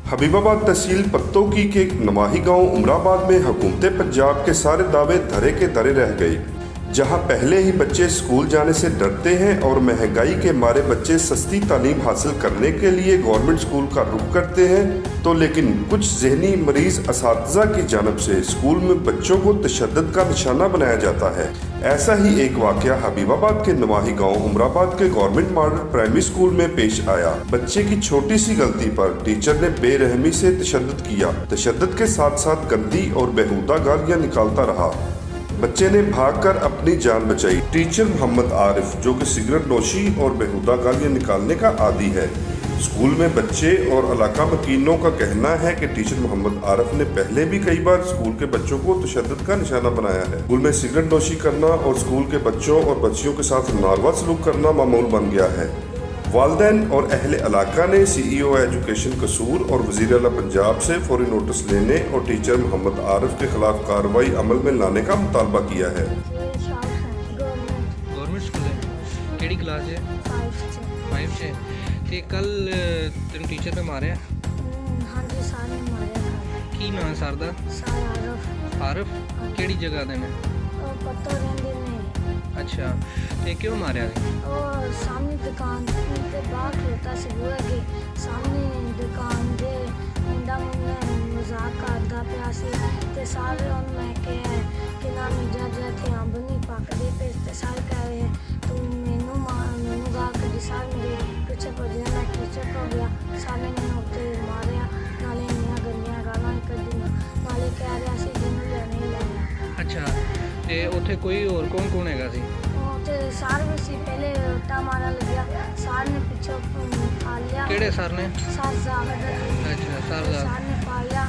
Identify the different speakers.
Speaker 1: हबीबाबाद तहसील पत्तोकी के नवाही गांव उमराबाद में हुकूमत पंजाब के सारे दावे धरे के धरे रह गए। जहां पहले ही बच्चे स्कूल जाने से डरते हैं और महंगाई के मारे बच्चे सस्ती तालीम हासिल करने के लिए गवर्नमेंट स्कूल का रुख करते हैं, तो लेकिन कुछ ज़हनी मरीज असातिज़ा की जानब से स्कूल में बच्चों को तशद्दुद का निशाना बनाया जाता है। ऐसा ही एक वाक़या हबीबाबाद के नवाही गांव उमराबाद के गवर्नमेंट मॉडल प्राइमरी स्कूल में पेश आया। बच्चे की छोटी सी गलती पर टीचर ने बेरहमी से तशद्दुद किया। तशद्दुद के साथ साथ गंदी और बेहुदा गालियां निकालता रहा। बच्चे ने भागकर अपनी जान बचाई। टीचर मोहम्मद आरिफ, जो कि सिगरेट नोशी और बेहुदा गालियां निकालने का आदी है। स्कूल में बच्चे और इलाका मकीनों का कहना है कि टीचर मोहम्मद आरिफ ने पहले भी कई बार स्कूल के बच्चों को तशद्दुद का निशाना बनाया है। स्कूल में सिगरेट नोशी करना और स्कूल के बच्चों और बच्चियों के साथ नारवा सलूक करना मामूल बन गया है। वालिदैन और अहले इलाका ने CEO एजुकेशन कसूर और वज़ीर आला पंजाब से फौरी नोटिस लेने और टीचर मोहम्मद आरिफ के खिलाफ कार्रवाई अमल में लाने का मुतालबा किया है।
Speaker 2: गवर्नमेंट स्कूल है, केड़ी क्लास है? 5 से। ते कल तेन टीचर ने मारिया?
Speaker 3: हाँ जी, सर ने मारिया।
Speaker 2: की नाम सर दा?
Speaker 3: सर
Speaker 2: आरिफ। केड़ी जगह दे ने?
Speaker 3: पत्तो रहंदे ने।
Speaker 2: अच्छा, ते क्यों मारिया?
Speaker 3: और सामने दुकान ते बाहर खलोता सी, बुआ के सामने दुकान दे मुंडा मजाक करदा पिया सी ते सारे उन मैं कहा कि ना मिर्जा जा थे अंब नहीं पकदे पे ते सारे कह रहे तू मैनू गा के सार मेरे पीछे पड़ गया। मैं टीचर को गया, सारे ने उत्ते मारिया, नाले इन्नियां गंदियां गालां कड्डियां, नाले कह रहा सी जिन्नू लेने ही लेना।
Speaker 2: अच्छा, ते उत्थे कोई और कौन हैगा सी?
Speaker 3: सार भी सी, पहले उल्टा मारा लग गया, सार ने पीछे पा लिया।
Speaker 2: केड़े सर ने?
Speaker 3: सर जावेद अली।
Speaker 2: अच्छा, सर
Speaker 3: सर ने पा लिया,